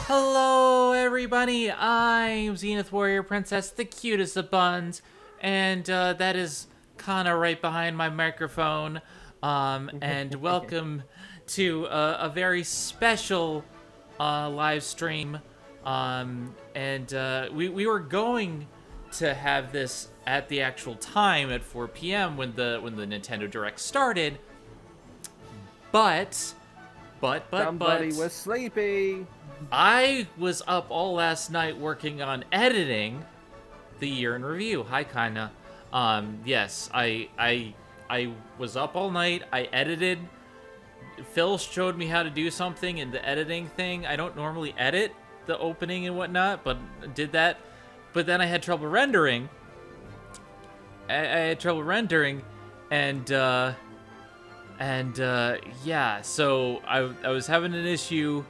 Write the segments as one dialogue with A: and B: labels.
A: Hello, everybody. I'm Zenith Warrior Princess, the cutest of buns, and that is Kana right behind my microphone. And welcome to a very special live stream. We were going to have this at the actual time at 4 p.m. when the Nintendo Direct started, but
B: somebody was sleepy.
A: I was up all last night working on editing the year in review. Hi, Kinda. Yes, I was up all night. I edited. Phil showed me how to do something in the editing thing. I don't normally edit the opening and whatnot, but did that. But then I had trouble rendering. I had trouble rendering, and yeah. So I was having an issue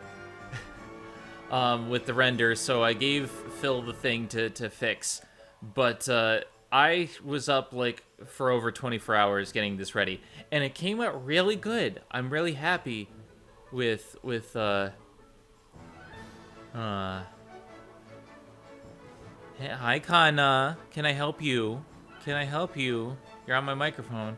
A: with the render, so I gave Phil the thing to fix. But I was up like for over 24 hours getting this ready, and it came out really good. I'm really happy with Hey, hi Kana, can I help you? Can I help you? You're on my microphone.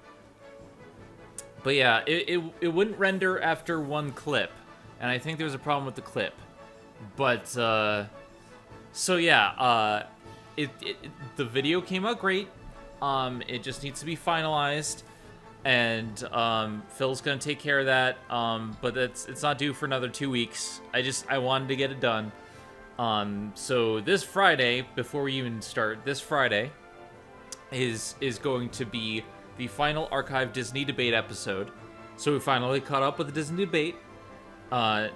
A: But yeah, it wouldn't render after one clip, and I think there was a problem with the clip. But, so yeah, the video came out great. It just needs to be finalized, and, Phil's gonna take care of that, but it's not due for another 2 weeks. I wanted to get it done. So this Friday, before we even start, this Friday is going to be the final Archive Disney Debate episode. So we finally caught up with the Disney Debate.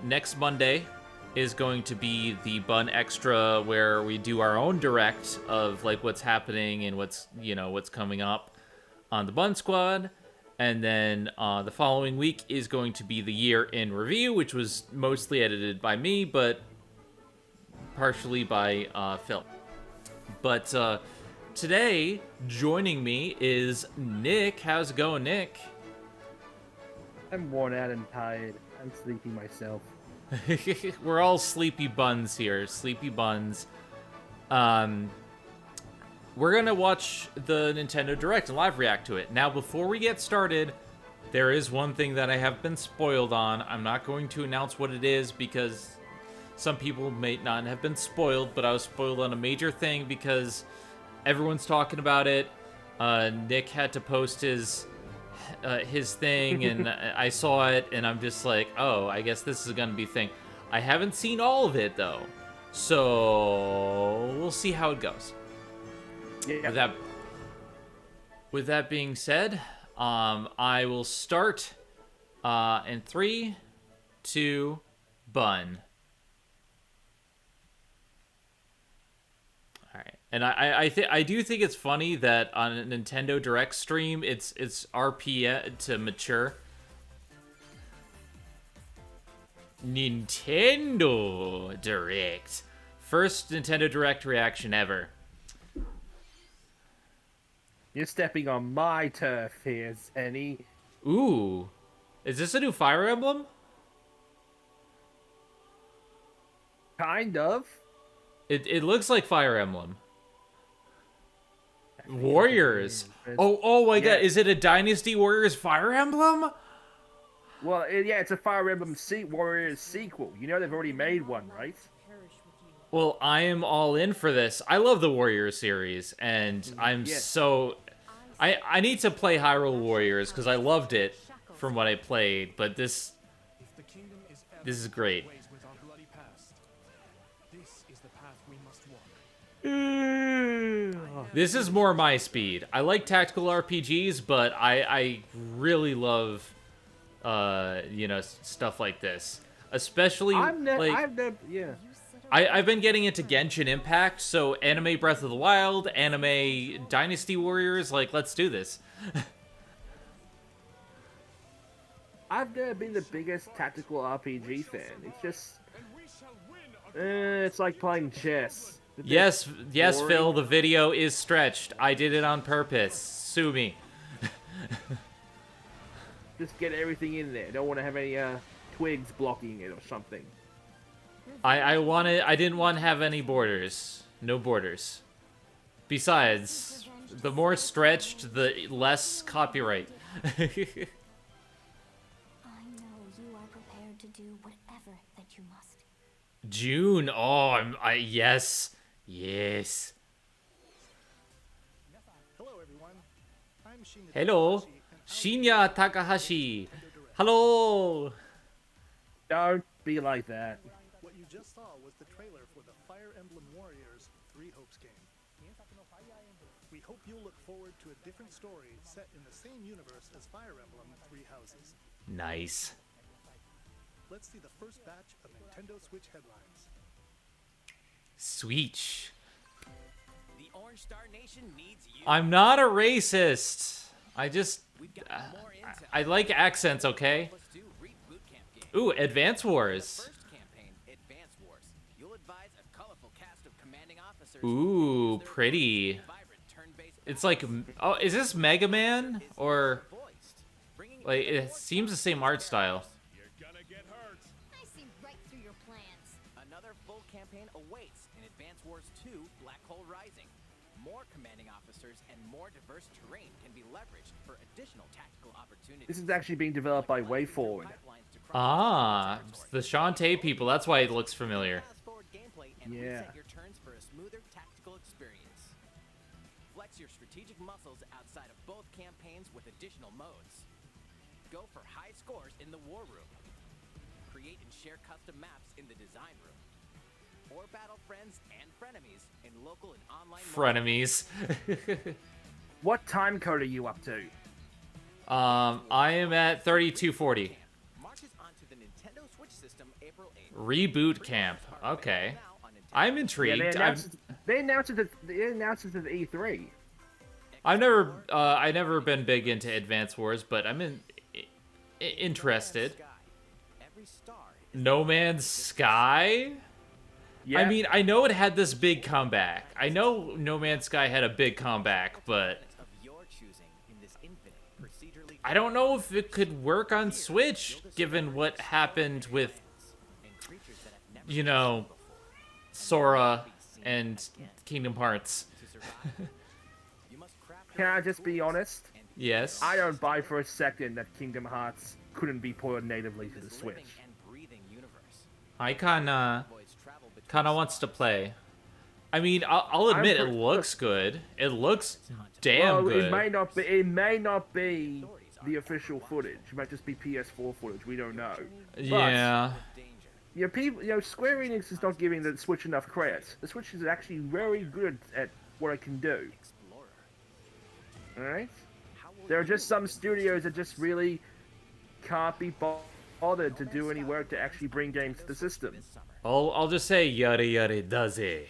A: Next Monday is going to be the Bun Extra, where we do our own direct of like what's happening and what's coming up on the Bun Squad. And then the following week is going to be the year in review, which was mostly edited by me, but partially by Phil. But today joining me is Nick. How's it going, Nick?
B: I'm worn out and tired. I'm sleepy myself.
A: We're all sleepy buns here. Sleepy buns. We're gonna watch the Nintendo Direct and live react to it. Now, before we get started, there is one thing that I have been spoiled on. I'm not going to announce what it is because some people may not have been spoiled, but I was spoiled on a major thing because everyone's talking about it. Nick had to post his thing, and I saw it, and I'm just like, oh, I guess this is gonna be a thing. I haven't seen all of it though, so we'll see how it goes.
B: Yeah.
A: With that being said, I will start in 3, 2, Bun. And I do think it's funny that on a Nintendo Direct stream, it's RP to mature. Nintendo Direct. First Nintendo Direct reaction ever.
B: You're stepping on my turf here, Zenny.
A: Ooh. Is this a new Fire Emblem?
B: Kind of.
A: It looks like Fire Emblem. Warriors. Oh my god, is it a Dynasty Warriors Fire Emblem?
B: Well, yeah, it's a Fire Emblem Warriors sequel. You know they've already made one, right?
A: Well, I am all in for this. I love the Warriors series, and I'm so... I need to play Hyrule Warriors, because I loved it from what I played, but this is great. This is more my speed. I like tactical RPGs, but I really love, stuff like this. Especially, I've been getting into Genshin Impact, so anime Breath of the Wild, anime Dynasty Warriors, like, let's do this.
B: I've never been the biggest tactical RPG fan. It's just... it's like playing chess.
A: Yes, Phil, the video is stretched. I did it on purpose. Sue me.
B: Just get everything in there. Don't want to have any twigs blocking it or something.
A: I didn't want to have any borders. No borders. Besides, the more stretched, the less copyright.
C: I know you are prepared to do whatever that you must.
A: June. Oh, yes. Yes.
D: Hello, everyone. I'm Shinya
A: Hello.
D: Takahashi, and
A: Shinya Takahashi. Hello.
B: Don't be like that.
D: what you just saw was the trailer for the Fire Emblem Warriors Three Hopes game. We hope you'll look forward to a different story set in the same universe as Fire Emblem Three Houses.
A: Nice.
D: Let's see the first batch of Nintendo Switch headlines.
A: Switch.
E: The Orange Star Nation needs you.
A: I'm not a racist. I just
E: We've got more intel.
A: I like accents, okay?
E: Plus 2 reboot camp game.
A: Ooh, Advance Wars.
E: First campaign, Advance Wars. You'll advise a colorful cast of commanding officers.
A: Ooh, pretty.
E: Vibrant turn-based
A: It's like, oh, is this Mega Man or
E: voiced, bringing
A: like it seems the same art style?
C: I see right through your plans.
E: another full campaign awaits in Advance Wars 2: Black Hole Rising. More commanding officers and more diverse terrain can be leveraged for additional tactical opportunities.
B: This is actually being developed by WayForward.
E: Pipelines to cross
A: Ah,
E: territory.
A: the Shantae people. That's why it looks familiar.
E: Fast-forward gameplay and
B: Yeah.
E: reset your turns for a smoother tactical experience. Flex your strategic muscles outside of both campaigns with additional modes. Go for high scores in the war room. Create and share custom maps in the design room. Or battle friends and frenemies in local and online modes.
A: Frenemies.
B: What time code are you up to?
A: I am at 3240.
E: Marches onto the Nintendo Switch system April 8th.
A: Reboot camp. Okay. I'm
B: Yeah,
A: intrigued.
B: they announced it at E3.
A: I've never been big into Advance Wars, but I'm interested.
E: Every star is
A: No Man's Sky?
B: Yeah.
A: I mean, I know it had this big comeback. I know No Man's Sky had a big comeback, but
E: of your choosing in this infinite procedurally
A: I don't know if it could work on Switch, given what happened with,
E: and creatures that have never
A: you know, Sora and Kingdom Hearts.
E: to survive. You must craft
B: Can I just be honest?
A: Yes.
B: I don't buy for a second that Kingdom Hearts couldn't be ported natively to the
E: this
B: Switch.
E: living and breathing universe.
A: I kinda
E: Avoids travel between
A: wants to play. I mean, I'll admit it looks good. It looks damn
B: Well,
A: good.
B: it may not be the official footage. It might just be PS4 footage. We don't know.
A: Yeah.
E: danger.
B: Square Enix is not giving the Switch enough credit. The Switch is actually very good at what it can do.
E: Explorer.
B: Alright?
E: How will
B: There are
E: you
B: just some studios that just really can't be bothered to do any work to actually bring games to the system.
E: this summer?
A: I'll just say yada yada does it.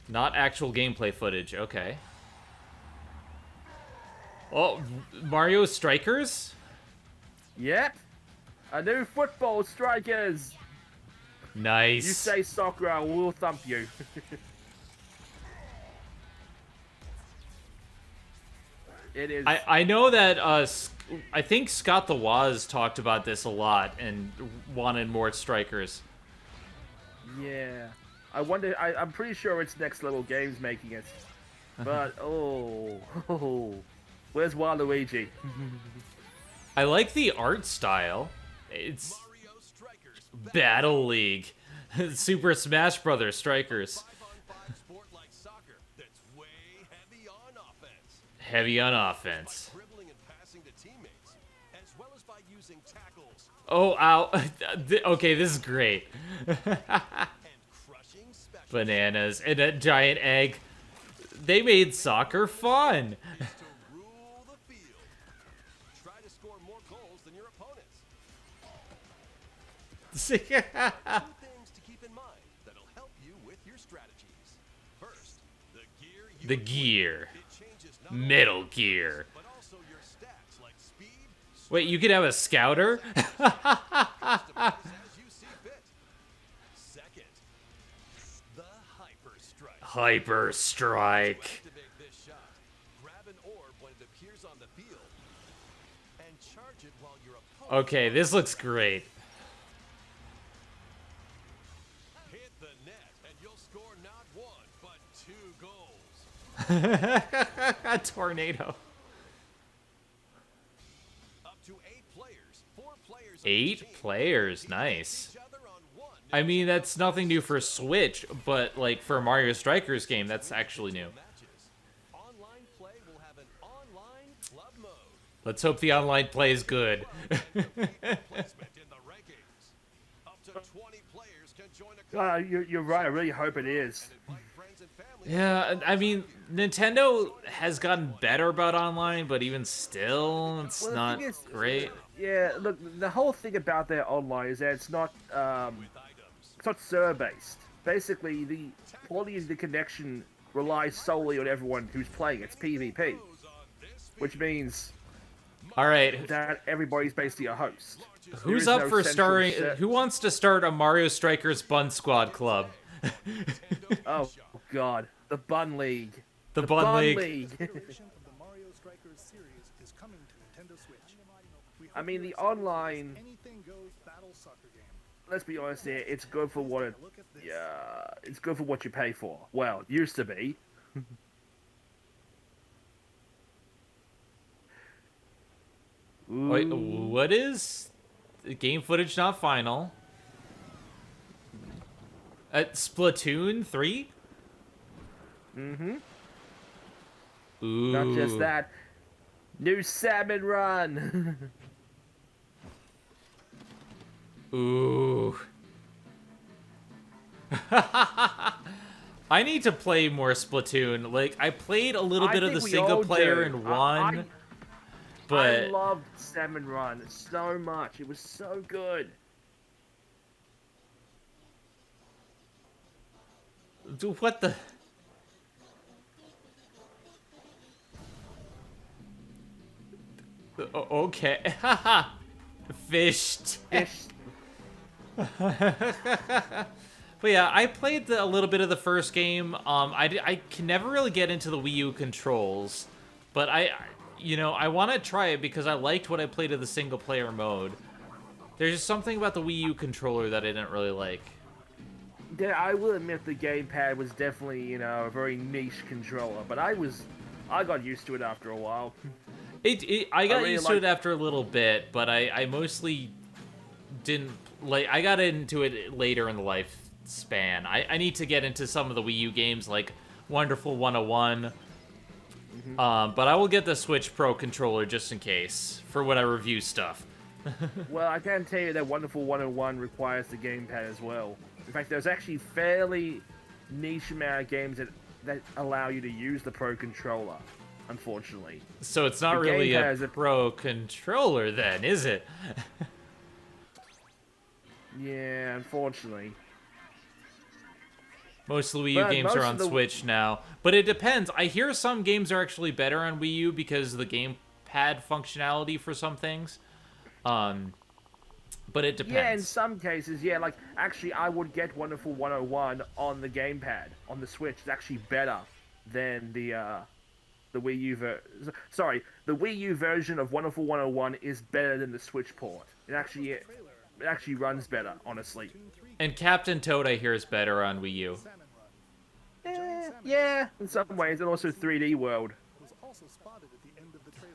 A: Not actual gameplay footage. Okay. Oh, Mario Strikers?
B: Yep! A new football strikers!
A: Nice.
B: You say soccer, I will thump you. It is.
A: I know that I think Scott the Woz talked about this a lot and wanted more strikers.
B: Yeah. I wonder. I'm pretty sure it's Next Level Games making it. But where's Waluigi?
A: I like the art style. It's Battle League, Super Smash Brothers Strikers.
F: 5-on-5 sport like soccer that's way heavy on offense.
A: Heavy on offense.
F: Dribbling and passing to teammates, as well as by using tackles
A: Oh, ow. Okay, this is great.
F: and crushing special
A: Bananas and a giant egg. They made soccer fun.
F: to rule the field. Try to score more goals than your opponents. Two things to keep in mind that'll help you with your strategies. First, the gear you
A: The
F: equip.
A: gear.
F: It changes not only
A: Metal Gear.
F: but also your stats like speed,
A: Wait, you could have a scouter?
F: customize as you see fit. Second, the Hyper Strike.
A: Hyper Strike.
F: Activate this shot. Grab an orb when it appears on the field, and charge it while your opponent.
A: Okay, this looks great. A tornado.
F: Up to 8 players, 4 players. on each
A: 8
F: team.
A: players, nice.
F: Each other on one
A: I mean, that's nothing new for Switch, but like for a Mario Strikers game, that's actually new.
F: matches. Online play will have an online club mode.
A: Let's hope the online play is good.
F: Placement in the rankings. Up to 20 players can join a club.
B: You're right. I really hope it is.
F: Invite friends and family.
A: Yeah, I mean, Nintendo has gotten better about online, but even still, it's
B: Well, the
A: not
B: thing is-
A: great.
B: Yeah, look, the whole thing about their online is that it's not server based. Basically, the quality of the connection relies solely on everyone who's playing. It's PvP, which means
A: All right,
B: that everybody's basically a host.
A: who's
B: There is
A: up
B: no
A: for
B: central
A: starting?
B: set-
A: Who wants to start a Mario Strikers Bun Squad club?
B: Oh God, the Bun League.
A: The Bun League.
D: Iteration of the Mario Strikers series is coming to Nintendo Switch. We
B: I
D: hope
B: mean,
D: you're
B: the
D: excited for
B: online.
D: this anything goes battle soccer game.
B: Let's be honest here. It's good for what it.
D: Look at this.
B: Yeah, it's good for what you pay for. Well, it used to be.
A: Wait,
B: Ooh.
A: what is game footage not final? At Splatoon 3?
B: Mm-hmm.
A: Ooh.
B: Not just that. New Salmon Run.
A: Ooh. I need to play more Splatoon. Like, I played a little
B: I
A: bit of
B: think
A: the
B: we
A: single
B: all
A: player
B: do.
A: in one,
B: I
A: but
B: loved Salmon Run so much. It was so good.
A: Dude, what the? Okay. Haha. Fished.
B: Fish.
A: But yeah, I played a little bit of the first game. I can never really get into the Wii U controls, but I want to try it because I liked what I played of the single player mode. There's just something about the Wii U controller that I didn't really like.
B: Yeah, I will admit the gamepad was definitely, a very niche controller, but I got used to it after a while.
A: I got
B: really
A: used to
B: like-
A: it after a little bit, but I mostly didn't like. I got into it later in the lifespan. I need to get into some of the Wii U games like Wonderful 101. But I will get the Switch Pro controller just in case for when I review stuff.
B: Well, I can tell you that Wonderful 101 requires the gamepad as well. In fact, there's actually fairly niche amount of games that allow you to use the Pro controller, unfortunately.
A: So it's not
B: The
A: really
B: gamepad
A: a
B: is a-
A: Pro controller then, is it?
B: Yeah, unfortunately.
A: Most of the Wii U
B: But
A: games
B: most
A: are on
B: of the-
A: Switch now. But it depends. I hear some games are actually better on Wii U because of the gamepad functionality for some things. But it depends.
B: Yeah, in some cases, yeah, like, actually, I would get Wonderful 101 on the gamepad, on the Switch. It's actually better than the Wii U the Wii U version of Wonderful 101 is better than the Switch port. It actually runs better, honestly.
A: And Captain Toad, I hear, is better on Wii U.
D: Salmon Run
B: Yeah, in some ways, and also 3D World.
D: was also spotted at the end of the trailer.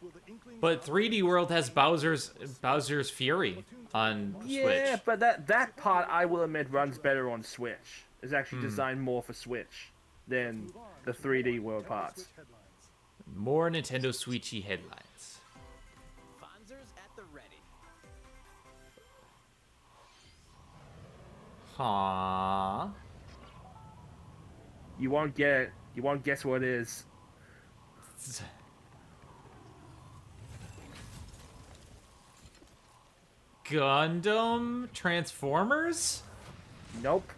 D: Will the Inkling
A: But 3D World has Bowser's Fury on
B: Yeah,
A: Switch.
B: but that part, I will admit, runs better on Switch. It's actually
A: Hmm.
B: designed more for Switch than the 3D World parts.
D: Switch headlines?
A: More Nintendo Switchy headlines.
E: Fonzers at the ready.
A: Aww.
B: You won't get it. You won't guess what it is.
A: Gundam Transformers?
B: Nope.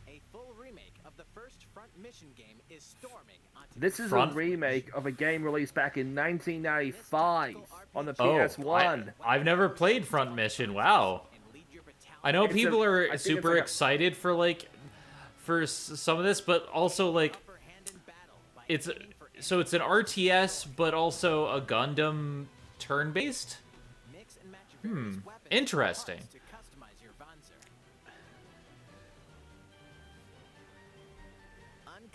E: A full remake of the first Front Mission game is storming onto
B: This is
A: Front-
B: a remake of a game released back in 1995 on the
A: Oh,
B: PS1.
A: I've never played Front Mission. Wow.
E: and lead your battalion.
A: I know
B: It's a-
A: people
B: I
A: are
B: think it's
A: super
B: like a-
A: excited for some of this, but also like
E: Upper hand in battle by
A: it's
E: aiming for
A: so it's an RTS, but also a Gundam turn-based.
E: mix and match various weapons and
A: Interesting.
E: parts to customize your Vonzer.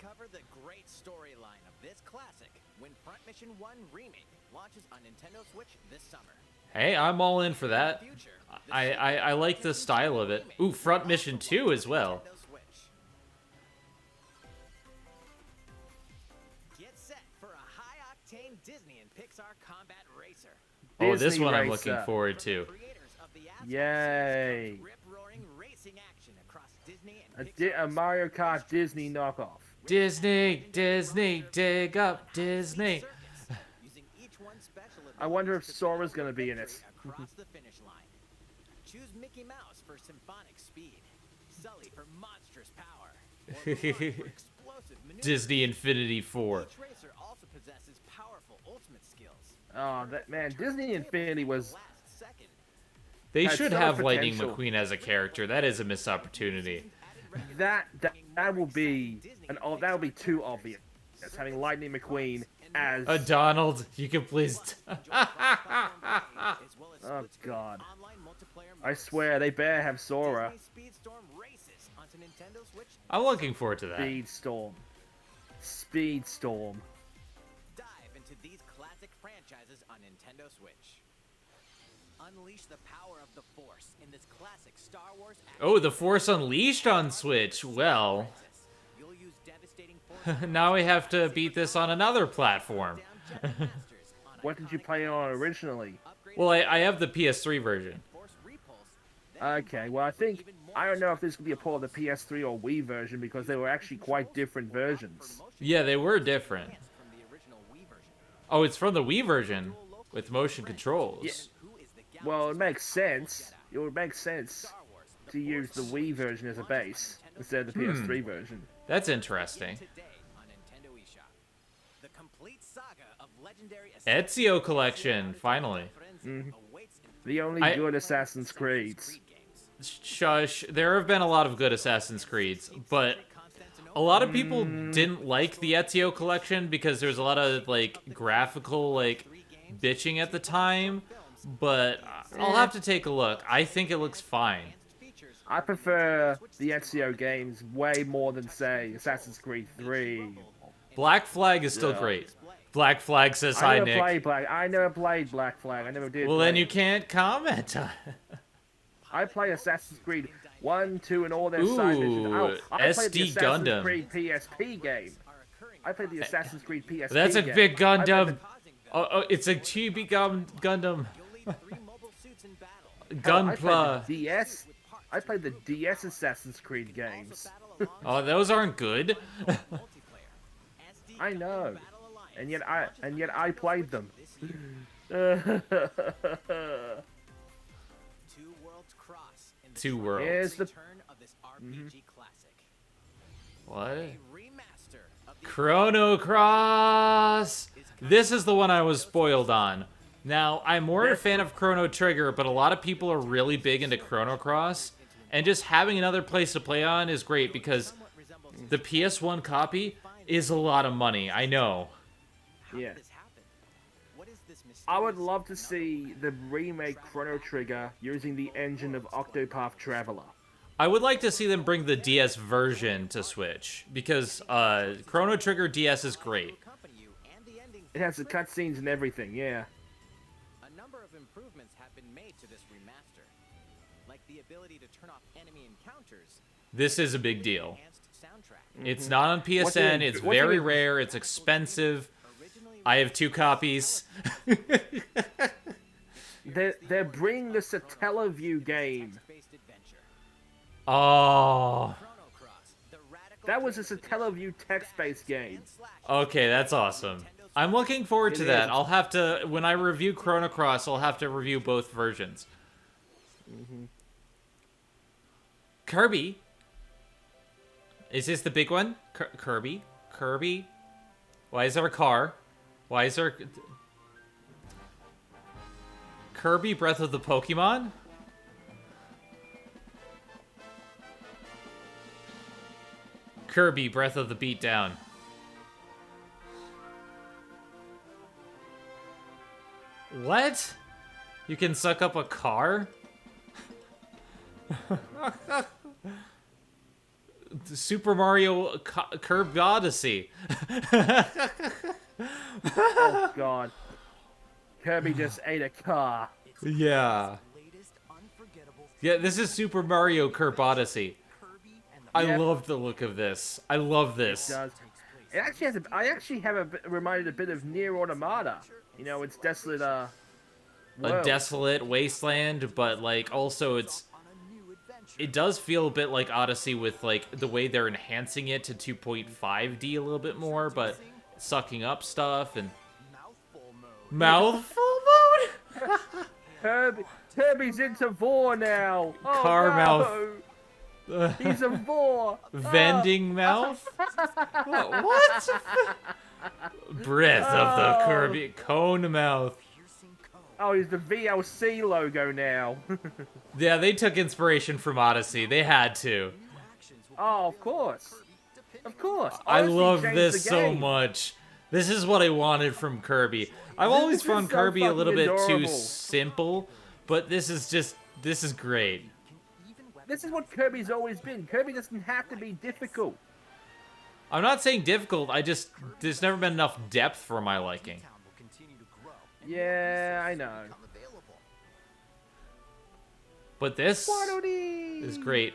E: Discover the great storyline of this classic when Front Mission 1 Remake launches on Nintendo Switch this summer.
A: Hey, I'm all in for that. I like the style of it. Ooh, Front Mission 2 as well.
E: Nintendo Switch. Get set for a high-octane Disney and Pixar combat racer.
A: Oh, this
B: Disney
A: one I'm
B: Racer.
A: looking forward to.
E: Creators of the
B: Yay.
E: rip-roaring racing action across Disney
B: A,
E: and
B: a Mario Kart Disney knockoff.
A: Disney, Disney, dig up Disney.
E: using each one special
B: I wonder if Sora's gonna be in it.
E: across the finish line. Choose Mickey Mouse for symphonic speed, Sully for monstrous power, or LeBron for explosive maneuvers.
A: Disney Infinity 4.
E: Each racer also possesses powerful ultimate skills.
B: Oh, that man, Disney Infinity was.
E: Last second,
A: They
B: Has
A: should
B: so
A: have
B: much
A: Lightning
B: potential.
A: McQueen as a character. That is a missed opportunity.
B: That will be that will be too obvious. Having Lightning McQueen as.
A: Donald, you can please.
E: as well as
B: Oh
E: split-screen
B: God!
E: online multiplayer
B: I
E: modes.
B: swear they better have Sora.
E: Disney Speedstorm races onto Nintendo Switch.
A: I'm looking forward to that.
B: Speedstorm. Speedstorm.
E: Dive into these classic franchises on Nintendo Switch. Unleash the power of the Force in this classic Star Wars action
A: Oh, the Force Unleashed on Switch. Well,
E: crisis. You'll use devastating force
A: now we have to beat this on another platform.
E: down Jedi Masters on
B: What did you
E: iconic
B: play on originally?
E: upgraded
A: Well, I have the PS3 version.
E: Force Repulse. Then
B: Okay, well I think I don't know if this could be a part of the PS3 or Wii version because they were actually quite different versions.
A: Yeah, they were different.
E: from the original Wii version.
A: Oh, it's from the Wii version with motion controls.
E: Who is the
B: Well, it
E: galaxy's
B: makes
E: most powerful
B: sense.
E: Jedi?
B: It would make sense
E: Star Wars,
B: to use the Wii version as a base instead of the PS3 version.
A: That's interesting.
E: Today on Nintendo eShop. The complete saga of legendary
A: Ezio collection, finally.
E: awaits in
B: The only
A: I-
B: good Assassin's Creeds.
E: Creed games.
A: Shush. There have been a lot of good Assassin's Creeds, but a lot of people didn't like the Ezio collection because there was a lot of like graphical like bitching at the time. But I'll have to take a look. I think it looks fine.
B: I prefer the Ezio games way more than, say, Assassin's Creed 3.
A: Black Flag is still
B: Yeah.
A: great. Black Flag says
B: I
A: hi,
B: never
A: Nick.
B: played Black. I never played Black Flag. I never did.
A: Well,
B: play
A: then you
B: it.
A: can't comment on it.
B: I play Assassin's Creed 1, 2, and all their side missions.
A: Ooh,
B: Oh, I played the
A: SD
B: Assassin's
A: Gundam.
B: Creed PSP game. I played the Assassin's Creed PSP
A: That's a
B: game.
A: big
B: I played
A: Gundam. Oh, it's a chibi Gundam.
B: I played
A: Gunpla.
B: the DS. I played the DS Assassin's Creed games.
A: Oh, those aren't good.
B: I know, and yet I played them.
E: Two worlds cross in the
A: Two worlds.
B: Here's the
E: return of this RPG classic.
A: What?
E: A remaster of the
A: Chrono Cross. This is the one I was spoiled on. Now, I'm more a fan of Chrono Trigger, but a lot of people are really big into Chrono Cross, and just having another place to play on is great because the PS1 copy is a lot of money. I know.
B: Yeah.
E: this happen. What is this
B: I would
E: mysterious
B: love to see the remake Chrono Trigger using the engine of Octopath Traveler.
A: I would like to see them bring the DS version to Switch because Chrono Trigger DS is great.
E: accompany you and the ending
B: It has the cutscenes and everything, yeah.
E: A number of improvements have been made to this remaster, like the ability to turn off enemy encounters,
A: This is a big deal.
E: enhanced soundtrack.
A: It's not on PSN. It's
B: what's
A: very
B: it-
A: rare. It's expensive.
E: Originally
A: I have 2 copies.
B: They're bringing the Satellaview game.
E: text-based adventure.
A: Oh.
E: Chrono Cross, the radical
B: That was a
E: creative
B: Satellaview text-based game.
E: and slash
A: Okay, that's awesome. I'm looking forward to
B: It
A: that.
B: is.
A: I'll have to, when I review Chrono Cross, I'll have to review both versions. Kirby. Is this the big one? Kirby? Kirby? Why is there a car? Why is there... Kirby Breath of the Pokemon? Kirby Breath of the Beatdown. What? You can suck up a car? Super Mario Kirby Odyssey.
B: Oh God. Kirby just ate a car.
A: Yeah. Yeah, this is Super Mario Kirby Odyssey. I
B: Yeah.
A: love the look of this. I love
B: It
A: this.
B: does. It actually has. I actually have reminded a bit of Nier Automata. You know, it's desolate.
A: A
B: World.
A: desolate wasteland, but like also it does feel a bit like Odyssey with like the way they're enhancing it to 2.5D a little bit more, but sucking up stuff and mouthful mode.
B: Kirby's into vor now. Oh,
A: Car
B: no.
A: mouth.
B: He's a vor.
A: Vending mouth. What? Breath of the Kirby cone mouth.
B: Oh, he's the VLC logo now.
A: Yeah, they took inspiration from Odyssey. They had to.
B: Oh, of course. Of course.
A: I
B: Odyssey
A: love
B: changed
A: this
B: the
A: so
B: game.
A: much. This is what I wanted from Kirby. I've always
B: This is
A: found
B: so
A: Kirby a little
B: fucking
A: bit too
B: adorable.
A: simple, but this is great.
B: This is what Kirby's always been. Kirby doesn't have to be difficult.
A: I'm not saying difficult, there's never been enough depth for my liking.
B: Yeah, I know.
A: But this is great.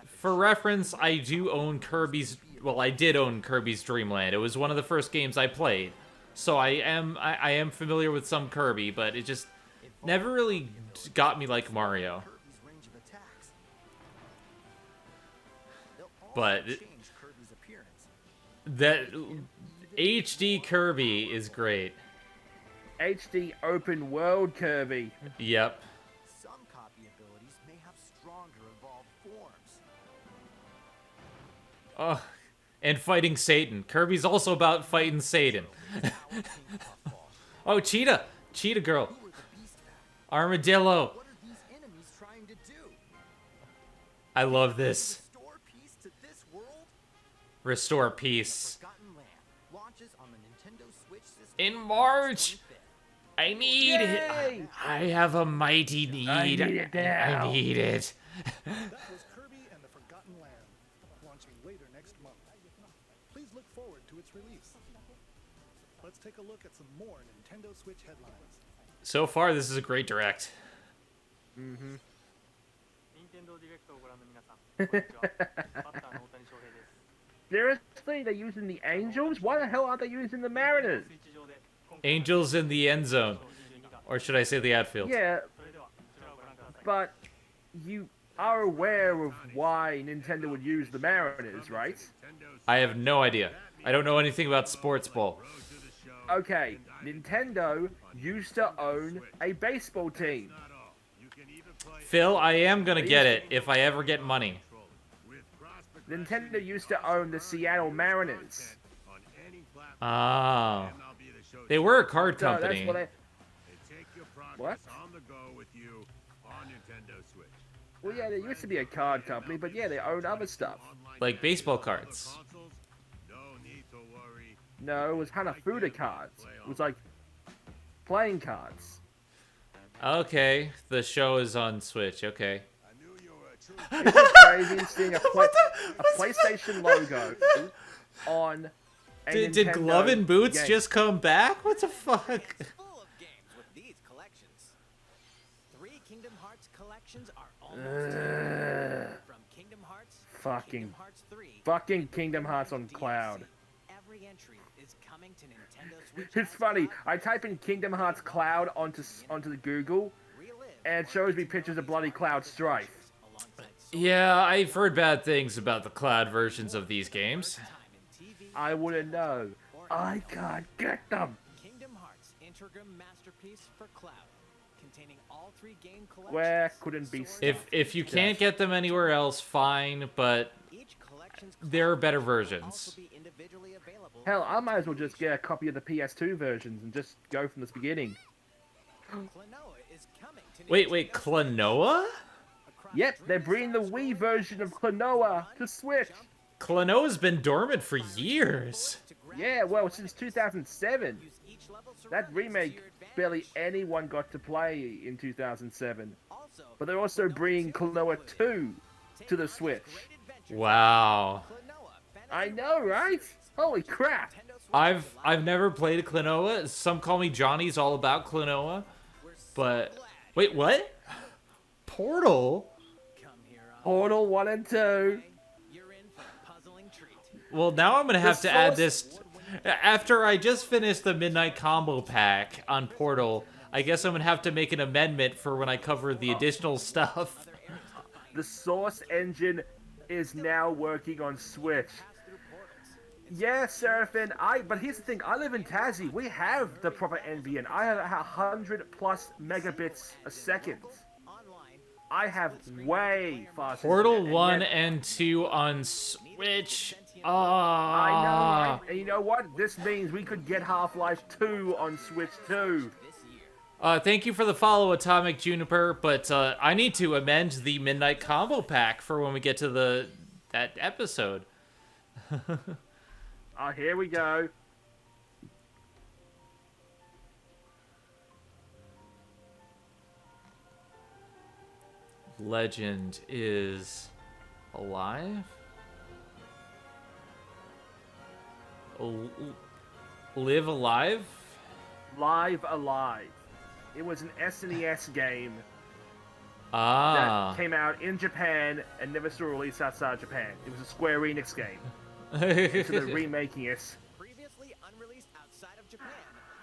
A: For reference, I do own Kirby's, well, I did own Kirby's Dream Land. It was one of the first games I played. So I am familiar with some Kirby, but it just never really got me like Mario. But that HD Kirby is great.
B: HD open world Kirby.
A: Yep.
E: Some copy abilities may have stronger evolved forms.
A: Oh, and fighting Satan. Kirby's also about fighting Satan. Oh, Cheetah! Cheetah girl. Armadillo.
E: What are these enemies trying to do?
A: I love this.
E: Restore peace to this world?
A: Restore peace.
E: Forgotten Land launches on the Nintendo Switch system
A: In March! I need it.
B: Yay!
A: I have a mighty need.
B: I need it now.
A: I need it.
D: That was Kirby and the Forgotten Land, launching later next month. Please look forward to its release. Let's take a look at some more Nintendo Switch headlines.
A: So far, this is a great direct.
B: Seriously, they're using the Angels? Why the hell aren't they using the Mariners?
A: Angels in the end zone. Or should I say the outfield?
B: Yeah, but you are aware of why Nintendo would use the Mariners, right?
A: I have no idea. I don't know anything about sports ball.
B: Okay, Nintendo used to own a baseball team.
A: Phil, I am gonna get it if I ever get money.
B: Nintendo used to own the Seattle Mariners.
A: Ah. They were a card
B: So
A: company.
B: that's what I... What? Well, yeah, there used to be a card company, but yeah, they owned other stuff.
A: Like baseball cards.
B: No, it was Hanafuda cards. It was like playing cards.
A: Okay, the show is on Switch. Okay.
B: Isn't it crazy seeing a PlayStation logo on a
A: Did
B: Nintendo
A: Glove and Boots
B: game?
A: just come back? What the fuck?
E: It's full of games with these collections. 3 Kingdom Hearts collections are almost done. From Kingdom Hearts to Kingdom Hearts 3.
B: Fucking Kingdom Hearts on
E: DLC.
B: Cloud.
E: Every entry is coming to Nintendo Switch.
B: It's funny. I type in Kingdom Hearts Cloud onto the Google, and it shows me pictures of bloody Cloud Strife.
A: Yeah, I've heard bad things about the cloud versions of these games.
B: I wouldn't know. I can't get them.
E: Kingdom Hearts Intergram Masterpiece for Cloud, containing all 3 game collections.
B: Where couldn't be
A: If you can't get them anywhere else, fine, but
E: Each collection's
A: there are better
E: also
A: versions.
E: be individually available.
B: Hell, I might as well just get a copy of the PS2 versions and just go from the beginning.
E: Klonoa is coming to
A: Wait,
E: Nintendo
A: Klonoa?
E: across
B: Yep, they're bringing the Wii version of Klonoa to Switch.
A: Klonoa's been dormant for years.
B: Yeah, well, since 2007.
E: Use each level
B: That
E: surroundings
B: remake
E: to your advantage.
B: barely anyone got to play in 2007.
E: Also,
B: But they're also bringing Klonoa 2 to the Switch.
A: Wow.
B: I know, right? Holy crap!
A: I've never played a Klonoa. Some call me Johnny's all about Klonoa. But wait, what? Portal?
B: Portal 1 and 2.
E: You're in for a puzzling treat.
A: Well, now I'm gonna have to add
B: source-
A: this. After I just finished the Midnight Combo Pack on Portal, I guess I'm gonna have to make an amendment for when I cover the additional stuff.
B: The Source engine is now working on Switch. Yeah, Seraphin, but here's the thing, I live in Tassie. We have the proper NVN. I have 100 plus megabits a second. I have way faster.
A: Portal
B: internet,
A: 1
B: and yet-
A: and 2 on Switch.
B: I know, right? And you know what? This means we could get Half-Life 2 on Switch too.
A: Thank you for the follow, Atomic Juniper, but I need to amend the Midnight Combo Pack for when we get to that episode.
B: Oh, here we go.
A: Legend is alive? Live alive?
B: Live Alive. It was an SNES game
A: Ah.
B: that came out in Japan and never saw a release outside Japan. It was a Square Enix game. So they're remaking it.
E: Previously unreleased outside of Japan,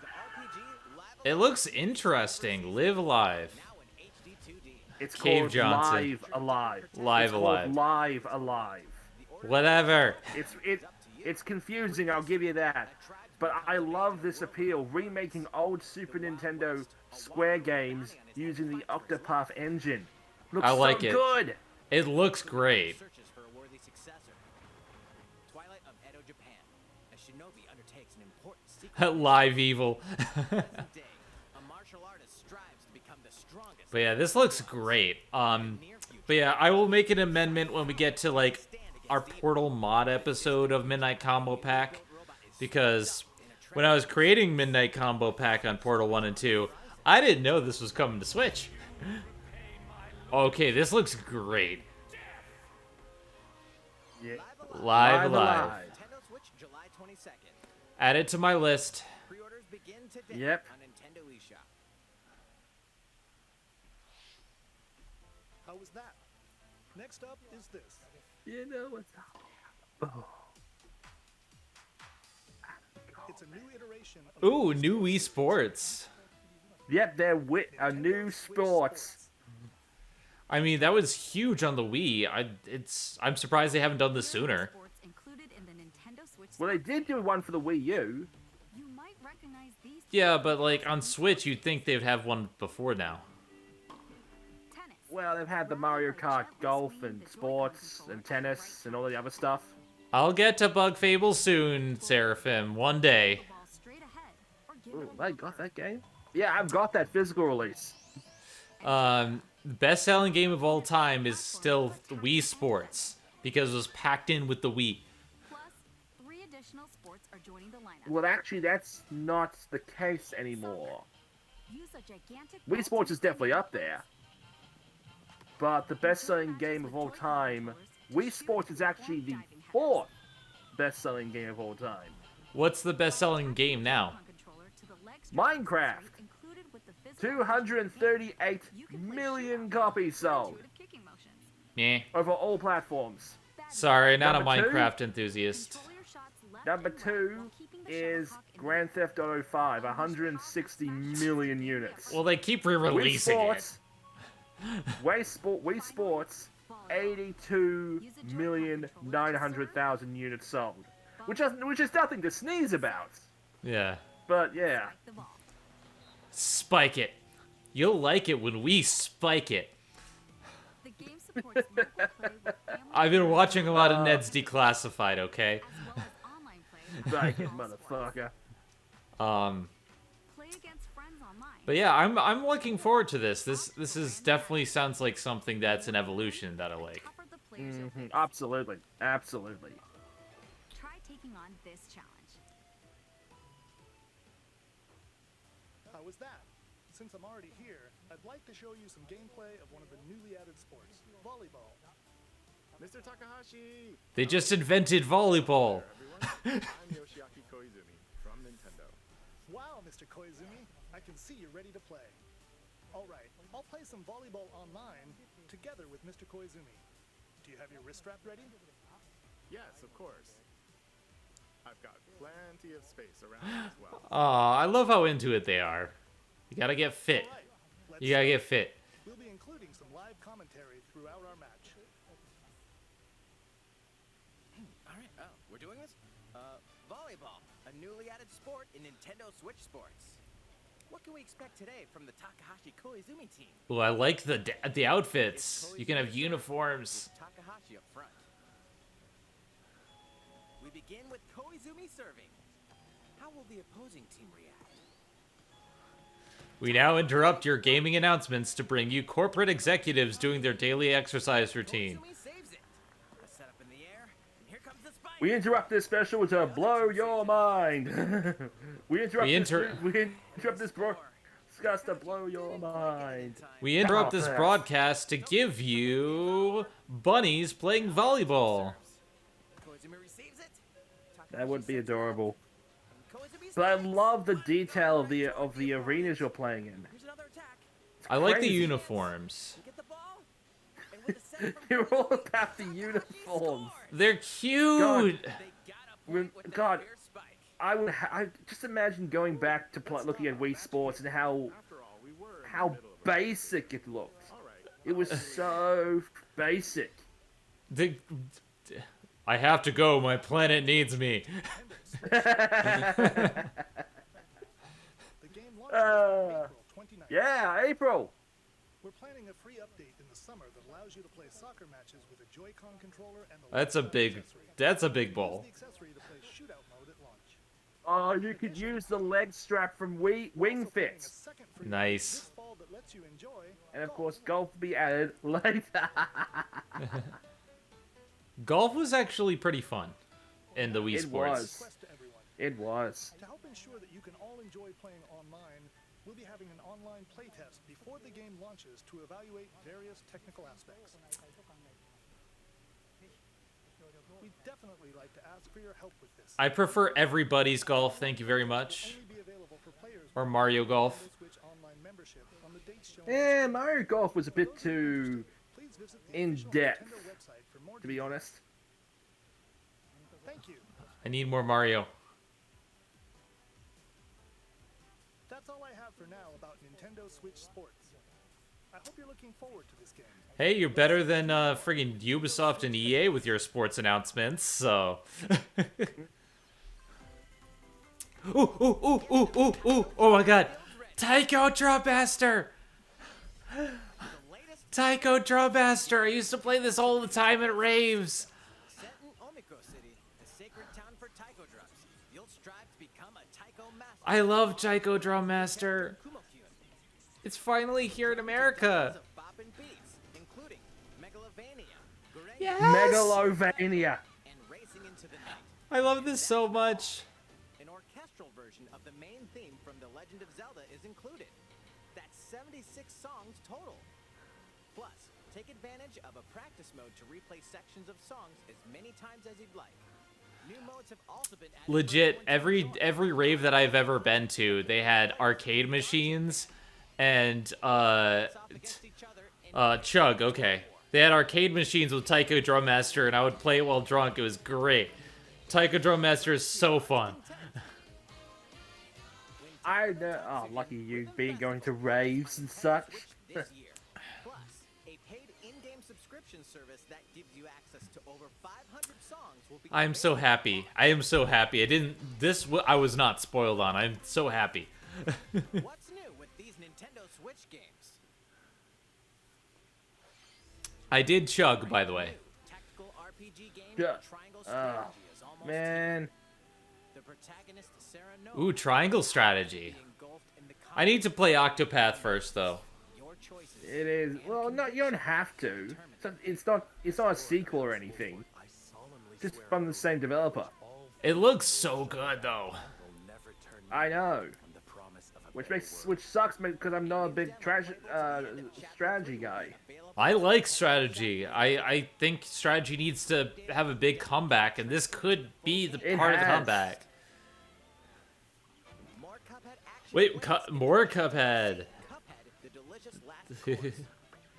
E: the RPG Live
A: It looks interesting. Live alive.
E: now in HD 2D.
B: It's
A: Cave
B: called
A: Johnson.
B: Live Alive.
A: Live
B: it's
A: Alive.
B: Called Live Alive.
A: Whatever.
B: It's confusing, I'll give you that. But I love this appeal, remaking old Super Nintendo Square games using the Octopath engine. Looks
A: I like
B: so
A: it.
B: good.
A: It looks great.
E: Searches for a worthy successor. Twilight of Edo, Japan. A shinobi undertakes an important secret
A: Live evil.
E: day. A martial artist strives to become the strongest.
A: But yeah, this looks great. But yeah, I will make an amendment when we get to like our Portal mod episode of Midnight Combo Pack, because when I was creating Midnight Combo Pack on Portal 1 and 2, I didn't know this was coming to Switch. Okay, this looks great.
B: Yeah.
A: Live
B: Live
A: alive.
B: Alive.
E: Nintendo Switch, July 22nd.
A: Add it to my list.
E: Pre-orders begin today
B: Yep.
E: on Nintendo eShop.
D: How was that? Next up is this.
B: You know what's up?
D: It's a new iteration of
A: Ooh, new Wii Sports.
B: Yep, they're a new sports.
A: I mean, that was huge on the Wii. I'm surprised they haven't done this sooner.
C: Sports included in the Nintendo Switch.
B: Well, they did do one for the Wii U.
C: You might recognize these.
A: Yeah, but like on Switch, you'd think they'd have one before now.
C: Tennis.
B: Well, they've had the Mario Kart Golf and sports and tennis and all the other stuff.
A: I'll get to Bug Fable soon, Seraphim. One day.
C: Ball straight ahead, or give
B: Ooh,
C: it a
B: I got that game. Yeah, I've got that physical release.
A: Best-selling game of all time is still Wii Sports because it was packed in with the Wii.
C: plus 3 additional sports are joining the lineup.
B: Well, actually, that's not the case anymore.
C: Use a gigantic
B: Wii
C: ball
B: Sports
C: to
B: is definitely
C: defend
B: up there. But the best-selling game of all time, Wii Sports is actually the 4th best-selling game of all time.
A: What's the best-selling game now?
B: Minecraft. 238 million copies sold
A: Meh.
B: over all platforms.
A: Sorry, not a
B: Number two?
A: Minecraft enthusiast.
B: Number 2 is Grand Theft Auto 5, 160 million units.
A: Well, they keep
B: Wii
A: re-releasing it.
B: Sports, Wii Sports, 82,900,000 units sold, which is nothing to sneeze about.
A: Yeah.
B: But yeah,
A: Spike it. You'll like it when we spike it.
C: The game supports mobile play with family
A: I've been watching a lot of Ned's Declassified, okay?
C: as well as online play.
B: like it, motherfucker.
C: Play against friends online.
A: But yeah, I'm looking forward to this. This is definitely sounds like something that's an evolution that I like.
C: Cover the players you'll face.
B: Absolutely, absolutely.
C: Try taking on this challenge.
D: How was that? Since I'm already here, I'd like to show you some gameplay of one of the newly added sports, volleyball.
G: Mr. Takahashi!
A: They just invented volleyball.
G: Everyone, I'm Yoshiaki Koizumi from Nintendo.
D: Wow, Mr. Koizumi, I can see you're ready to play. All right, I'll play some volleyball online together with Mr. Koizumi. Do you have your wrist strap ready?
G: Yes, of course. I've got plenty of space around as well.
A: Aw, I love how into it they are. You gotta get fit.
D: All right, let's
A: You gotta
D: start.
A: get fit.
D: We'll be including some live commentary throughout our match.
E: All right. Oh, we're doing this? Volleyball, a newly added sport in Nintendo Switch Sports. What can we expect today from the Takahashi Koizumi team?
A: Well, I like the outfits. You can have uniforms.
E: Takahashi up front. We begin with Koizumi serving. How will the opposing team react?
A: We now interrupt your gaming announcements to bring you corporate executives doing their daily exercise routine.
E: Koizumi saves it. A setup in the air, and here comes the spike.
B: We interrupt this special to blow your mind. we interrupt this broadcast to blow your mind.
A: We interrupt this
B: Oh,
A: broadcast to give you bunnies playing volleyball.
E: Koizumi receives it.
B: That would be
E: Takahashi sets it up.
B: adorable.
E: Koizumi
B: But I
E: strikes.
B: love the detail of the arenas you're playing in.
E: Here's another attack.
A: I like the
B: Crazy.
A: uniforms.
E: We get the ball. And with the set from
B: You're all
E: Koizumi,
B: about the
E: Takahashi
B: uniforms.
E: scores.
A: They're cute.
B: God.
E: They got a point with that
B: God,
E: rear spike.
B: I just imagine going back to looking at Wii Sports and how
G: After all, we were in the
B: how
G: middle of a-
B: basic it looked.
G: All right.
B: It was so basic.
A: I have to go. My planet needs me.
D: The game launches April 29th.
B: Yeah, April.
D: We're planning a free update in the summer that allows you to play soccer matches with a Joy-Con controller and the
A: That's a
D: Left
A: big.
D: accessory.
A: That's a big
D: Use
A: ball.
D: the accessory to play shootout mode at launch.
B: Oh, you could use the leg strap from Wing
D: Also planning a
B: Fits.
D: second free
A: Nice.
D: this fall that lets you enjoy
B: And of course, golf will be added later.
A: Golf was actually pretty fun in the Wii
B: It
A: Sports.
B: was.
D: request to everyone.
B: It was.
D: To help ensure that you can all enjoy playing online, we'll be having an online playtest before the game launches to evaluate various technical aspects. We'd definitely like to ask for your help with this.
A: I prefer everybody's golf. Thank you very much.
D: Only be available for players
A: Or
D: with
A: Mario Golf.
D: Nintendo Switch Online membership on the dates shown.
B: Eh, Mario Golf was a bit too
D: Please visit the
B: in
D: official
B: depth,
D: Nintendo website for more
B: to be
D: details.
B: honest.
D: Thank you.
A: I need more Mario.
D: That's all I have for now about Nintendo Switch Sports. I hope you're looking forward to this game.
A: Hey, you're better than friggin' Ubisoft and EA with your sports announcements, so. Ooh, ooh, ooh, ooh, ooh, ooh. Oh my god. Taiko Drawmaster! Taiko Drawmaster! I used to play this all the time at raves.
E: Set in Omiko City, the sacred town for taiko drums. You'll strive to become a taiko master.
A: I love Taiko Drawmaster.
E: Kumo-kyun.
A: It's finally here in America.
E: Of boppin' beats, including Megalovania, Gurenge,
A: Yes!
B: Megalovania.
E: and Racing into the Night.
A: I love this so much.
E: An orchestral version of the main theme from The Legend of Zelda is included. That's 76 songs total. Plus, take advantage of a practice mode to replay sections of songs as many times as you'd like. New modes have also been added. for
A: Legit,
E: everyone to enjoy.
A: every rave that I've ever been to, they had arcade machines and
E: Off against each other and
A: Chug, okay. They had arcade machines with Taiko Drummaster, and I would play it while drunk. It was great. Taiko Drummaster is so fun.
B: I know. Oh, lucky you, being going to raves and such.
E: this year. Plus, a paid in-game subscription service that gives you access to over 500 songs will be
A: I'm so happy. I am so happy. I was not spoiled on. I'm so happy.
E: What's new with these Nintendo Switch games?
A: I did Chug, by the way.
E: Tactical RPG game
B: Yeah.
E: Triangle Strategy is almost
B: Man.
E: here. The protagonist Sarah Noah
A: Ooh, Triangle Strategy.
E: engulfed in the
A: I need to play Octopath first, though.
E: your choices.
B: It is. Well, no, you don't have to. It's not a sequel or anything.
F: I solemnly
B: Just
F: swear
B: from the same developer.
F: all
A: It looks so good, though.
F: will never turn
B: I know.
F: on the promise of
B: which sucks because I'm not a big strategy guy.
A: I like strategy. I think strategy needs to have a big comeback, and this could be the part of the comeback.
E: More Cuphead action
A: Wait,
E: awaits in
A: more
E: the
A: Cuphead.
E: Cuphead, the delicious last course.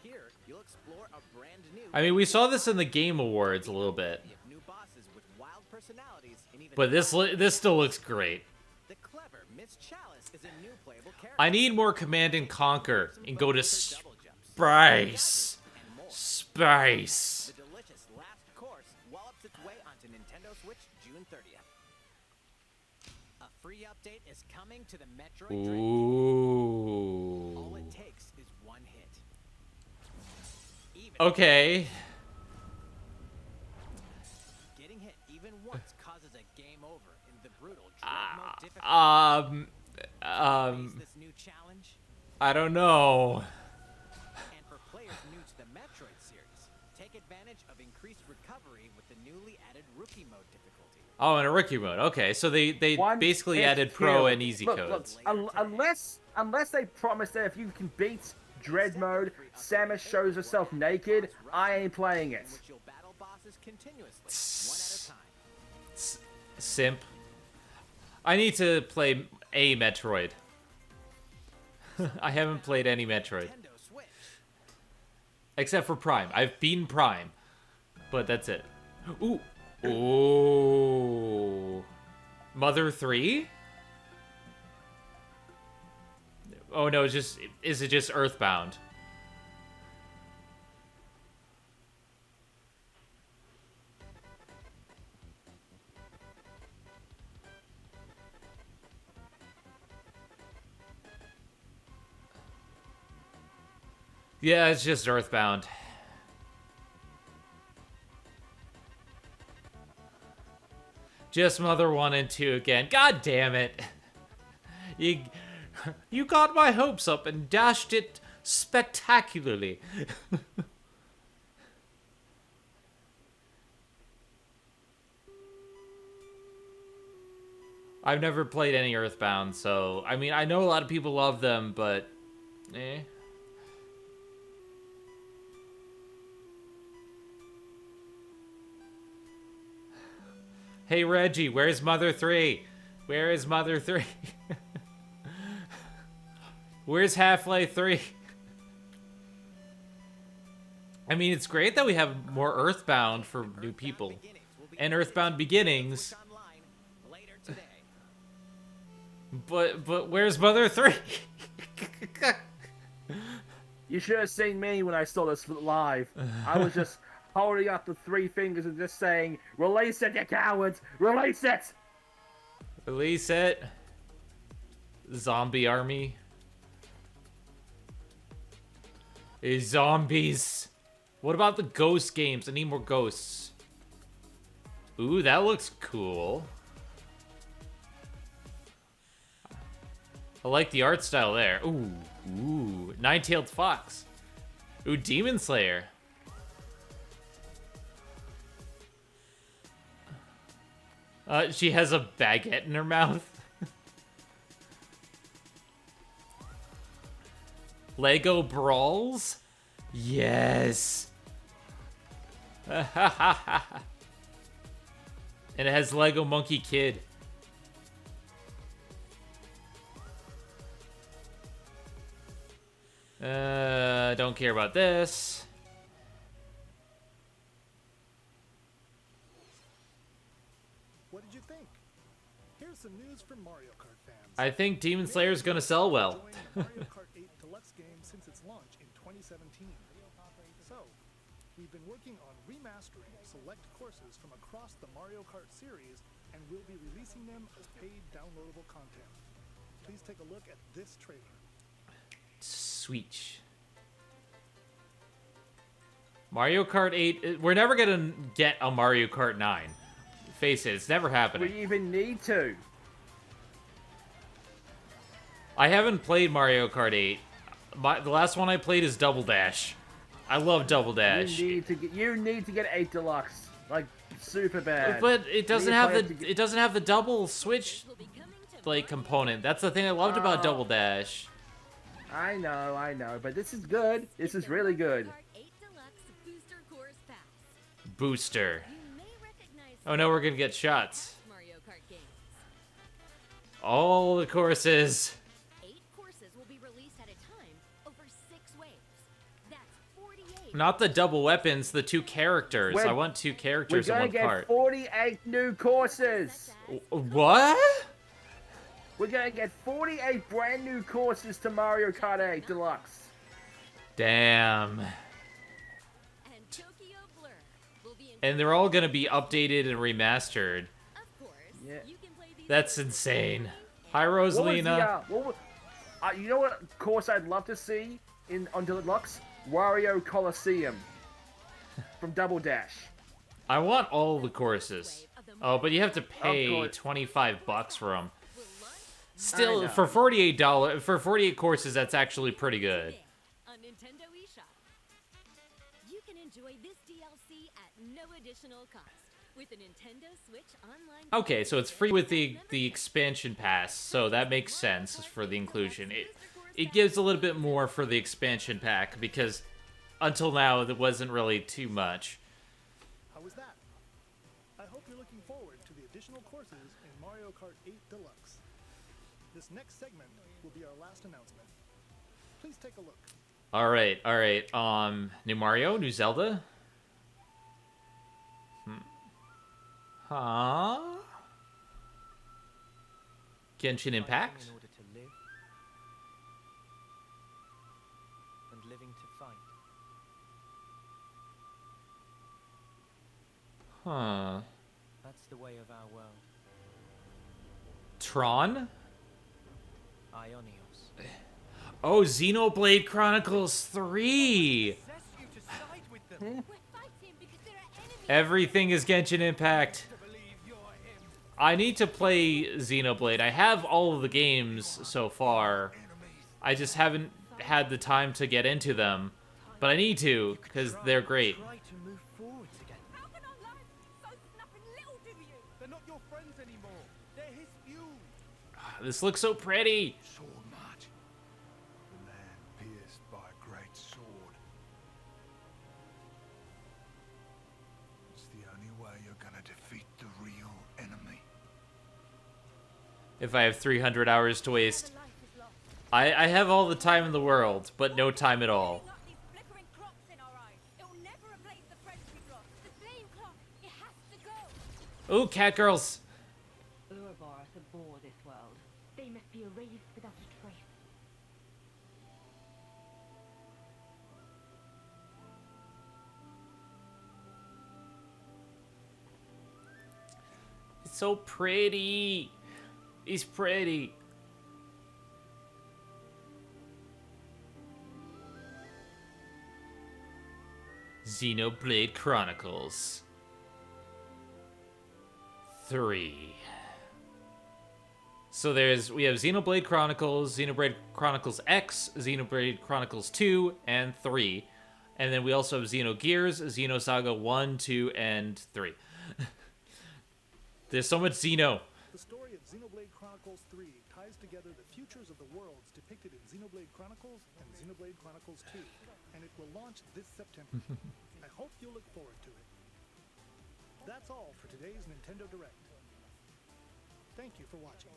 E: Here, you'll explore a brand new.
A: I mean, we saw this in the Game Awards a little bit,
E: of new bosses with wild personalities and even
A: but this still looks great.
E: the clever Miss Chalice is a new playable character.
A: I need more Command and Conquer and go to
E: Double jumps.
A: Space.
E: And more.
A: Space.
E: The delicious last course wallops its way onto Nintendo Switch June 30th. A free update is coming to the Metroid Dread. All
A: Ooh.
E: it takes is one hit. Even
A: Okay.
E: getting hit even once causes a game over in the brutal Dread mode difficulty. Face this new challenge.
A: I don't know.
E: And for players new to the Metroid series, take advantage of increased recovery with the newly added Rookie Mode difficulty.
A: Oh, in a rookie mode. Okay, so they
B: One
A: basically
B: hit
A: added pro
B: kill.
A: and easy
B: Look,
A: codes.
B: Unless they promise that if you can beat Dread mode, Samus shows herself naked, I ain't playing it.
E: In which you'll battle bosses continuously, one at a time.
A: Simp. I need to play a Metroid. I haven't played any Metroid.
E: Nintendo Switch.
A: Except for Prime. I've beaten Prime. But that's it. Ooh. Ooh. Mother 3? Oh no, is it just Earthbound? Yeah, it's just Earthbound. Just Mother 1 and 2 again. God damn it. You got my hopes up and dashed it spectacularly. I've never played any Earthbound, so... I mean, I know a lot of people love them, but... Eh. Hey Reggie, where's Mother 3? Where is Mother 3? Where's Half-Life 3? I mean, it's great that we have more Earthbound for new people. And Earthbound Beginnings.
E: Online later today.
A: But where's Mother 3?
B: You should have seen me when I saw this live. I was just holding up the three fingers and just saying, "Release it, you cowards! Release it!"
A: Release it. Zombie army. Hey, zombies. What about the ghost games? I need more ghosts. Ooh, that looks cool. I like the art style there. Ooh, Nine-Tailed Fox. Ooh, Demon Slayer. She has a baguette in her mouth. Lego Brawls? Yes. And it has Lego Monkey Kid. Don't care about this.
D: What did you think? Here's some news from Mario Kart fans.
A: I think Demon Slayer's gonna sell well.
D: Enjoying the Mario Kart 8 Deluxe game since its launch in 2017. So, we've been working on remastering select courses from across the Mario Kart series, and we'll be releasing them as paid downloadable content. Please take a look at this trailer.
A: Sweet. Mario Kart 8. We're never gonna get a Mario Kart 9. Face it, it's never happening.
B: We even need to.
A: I haven't played Mario Kart 8. The last one I played is Double Dash. I love Double Dash.
B: You need to get 8 Deluxe, like super bad.
A: But it doesn't
B: You
A: have
B: need
A: the
B: to get-
A: it doesn't have the double switch
C: Will be coming to
A: like component. That's the thing I loved about Double Dash.
B: I know, but this is good. This is really good.
H: Kart 8 Deluxe Booster Course Pass.
A: Booster.
H: You may recognize
A: Oh no, we're gonna get shots.
H: Mario Kart games.
A: All the courses.
H: 8 courses will be released at a time over 6 waves. That's 48.
A: Not the double weapons, the 2 characters.
B: We're-
A: I want 2
B: We're
A: characters in
B: gonna
A: one
B: get
A: cart.
B: 48 new courses.
A: What?
B: We're gonna get 48 brand new courses to Mario Kart 8 Deluxe.
A: Damn.
H: And Tokyo Blur will be
A: And they're all gonna be updated and remastered.
H: Of course,
B: Yeah.
H: you can play these
A: That's
H: courses
A: insane.
H: anytime,
A: Hi,
B: What was
A: Rosalina.
B: you know what course I'd love to see on Deluxe? Wario Coliseum from Double Dash.
A: I want all the courses. Oh, but you have to pay
B: course.
A: $25 for them.
H: will launch
A: Still,
B: know.
A: for $48, for 48 courses, that's actually pretty good.
H: today on Nintendo eShop. You can enjoy this DLC at no additional cost with the Nintendo Switch Online.
A: Okay, so it's free with the expansion pass, so that makes sense for the inclusion. It gives a little bit more for the expansion pack, because until now, there wasn't really too much.
D: How was that? I hope you're looking forward to the additional courses in Mario Kart 8 Deluxe. This next segment will be our last announcement. Please take a look.
A: Alright. New Mario? New Zelda? Huh? Genshin Impact?
E: In order to live and living to fight.
A: Huh.
E: That's the way of our world.
A: Tron?
E: Ionios.
A: Oh, Xenoblade Chronicles 3!
E: Possess you to side with them.
H: We're fighting because there are enemies.
A: Everything is Genshin Impact.
E: To believe you're him.
A: I need to play Xenoblade. I have all of the games so far. I just haven't had the time to get into them. But I need to, because they're great.
E: Try to move forwards again.
H: How can our lives be so snapping little to you?
E: They're not your friends anymore. They're his fuel.
A: This looks so pretty.
I: Sword march. The land pierced by a great sword. It's the only way you're gonna defeat the real enemy.
A: If I have 300 hours to waste.
H: Life is lost.
A: I have all the time in the world, but no time at all.
H: Got these flickering clocks in our eyes. It will never replace the friends we've lost. The flame clock, it has to go.
A: Ooh, cat girls.
J: Ouroboros abhor this world. They must be erased without a trace.
A: It's so pretty. He's pretty. Xenoblade Chronicles 3. So we have Xenoblade Chronicles, Xenoblade Chronicles X, Xenoblade Chronicles 2, and 3. And then we also have Xenogears, Xenosaga 1, 2, and 3. There's so much Xeno.
D: The story of Xenoblade Chronicles 3 ties together the futures of the worlds depicted in Xenoblade Chronicles and Xenoblade Chronicles 2, and it will launch this September. I hope you'll look forward to it. That's all for today's Nintendo Direct. Thank you for watching.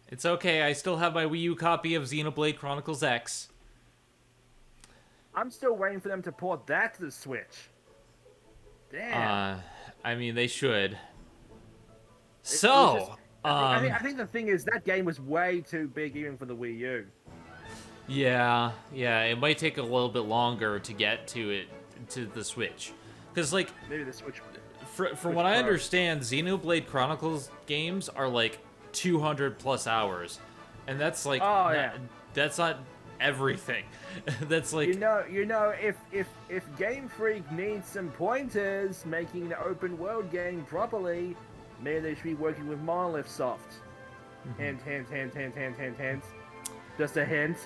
A: It's okay, I still have my Wii U copy of Xenoblade Chronicles X.
B: I'm still waiting for them to port that to the Switch. Damn.
A: I mean, they should.
B: It was
A: So,
B: just- I think the thing is that game was way too big even for the Wii U.
A: yeah, it might take a little bit longer to get to it, to the Switch. Because, like,
B: Maybe the Switch.
A: from what I
B: Pro.
A: understand, Xenoblade Chronicles games are, like, 200 plus hours. And that's, like,
B: Oh, yeah.
A: that's not everything. That's, like,
B: You know, if Game Freak needs some pointers making an open world game properly, maybe they should be working with Monolith Soft. Hint, hint, hint, hint, hint, hint, hint. Just a hint.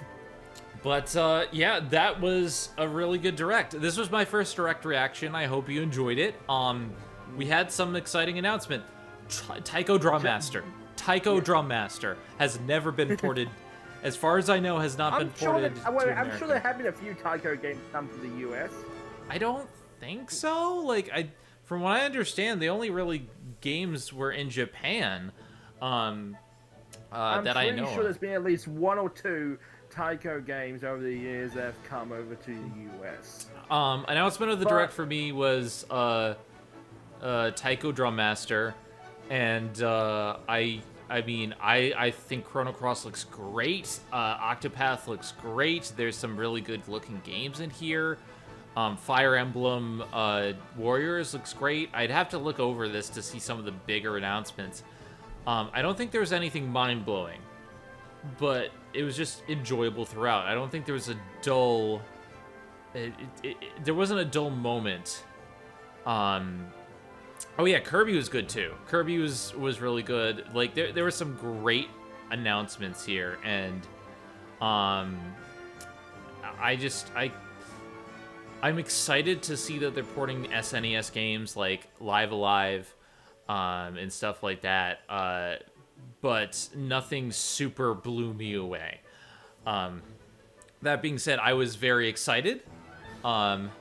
A: But yeah, that was a really good direct. This was my first direct reaction. I hope you enjoyed it. We had some exciting announcement. Taiko Drum Master. Taiko Drum Master has never been ported. As far as I know, has not been ported.
B: I'm sure there have been a few Taiko games come to the US.
A: I don't think so. Like, from what I understand, the only really games were in Japan. That I know.
B: I'm pretty sure there's been at least one or two Taiko games over the years that have come over to the US.
A: Announcement of the direct for me was Taiko Drum Master, and I think Chrono Cross looks great. Octopath looks great. There's some really good looking games in here. Fire Emblem Warriors looks great. I'd have to look over this to see some of the bigger announcements. I don't think there was anything mind-blowing, but it was just enjoyable throughout. I don't think there was a dull... there wasn't a dull moment. Oh yeah, Kirby was good too. Kirby was really good. Like, there were some great announcements here, and I'm excited to see that they're porting SNES games like Live Alive and stuff like that, but nothing super blew me away. That being said, I was very excited, and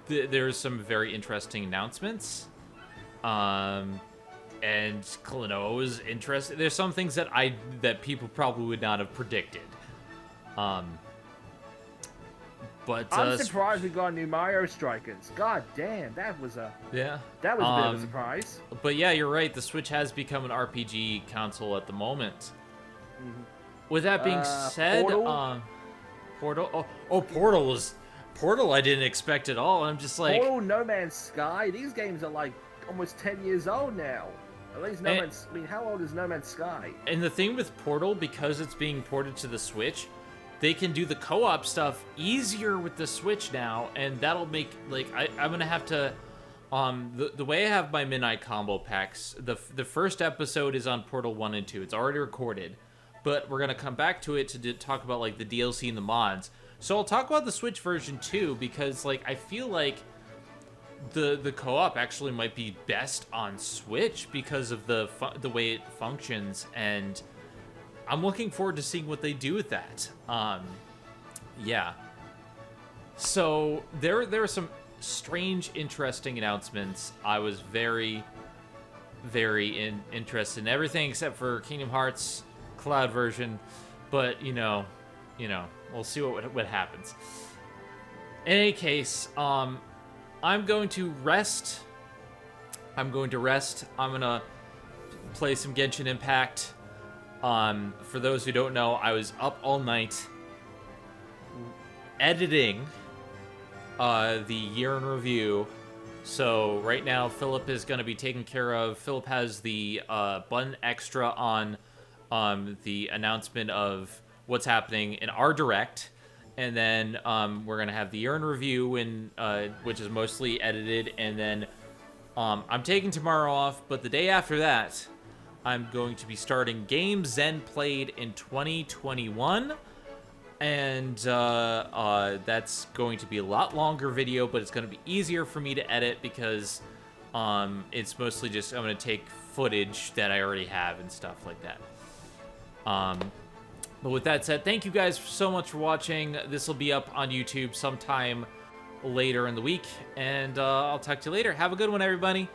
A: there's some very interesting announcements, and Klonoa was interesting. There's some things that people probably would not have predicted. But
B: I'm surprised we got new Mario Strikers. God damn, that was a bit of a surprise.
A: But yeah, you're right. The Switch has become an RPG console at the moment.
B: Mm-hmm.
A: With that being said,
B: Portal?
A: Portal I didn't expect at all. I'm just like...
B: Portal, No Man's Sky, these games are like almost 10 years old now. At least how old is No Man's Sky? And
A: the thing with Portal, because it's being ported to the Switch, they can do the co-op stuff easier with the Switch now, and that'll make, like, I'm gonna have to... the way I have my Midnight Combo packs, the first episode is on Portal 1 and 2. It's already recorded, but we're gonna come back to it to talk about, like, the DLC and the mods. So I'll talk about the Switch version too, because, like, I feel like the co-op actually might be best on Switch because of the way it functions, and I'm looking forward to seeing what they do with that. Yeah. So there are some strange, interesting announcements. I was very, very interested in everything except for Kingdom Hearts Cloud version, but you know, we'll see what happens. In any case, I'm going to rest. I'm going to play some Genshin Impact. For those who don't know, I was up all night editing the year in review. So right now, Philip is going to be taken care of. Philip has the button extra on the announcement of what's happening in our direct, and then we're going to have the year in review, which is mostly edited, and then I'm taking tomorrow off, but the day after that, I'm going to be starting games Zen played in 2021, and that's going to be a lot longer video, but it's going to be easier for me to edit because it's mostly just I'm going to take footage that I already have and stuff like that. But with that said, thank you guys so much for watching. This will be up on YouTube sometime later in the week, and I'll talk to you later. Have a good one, everybody.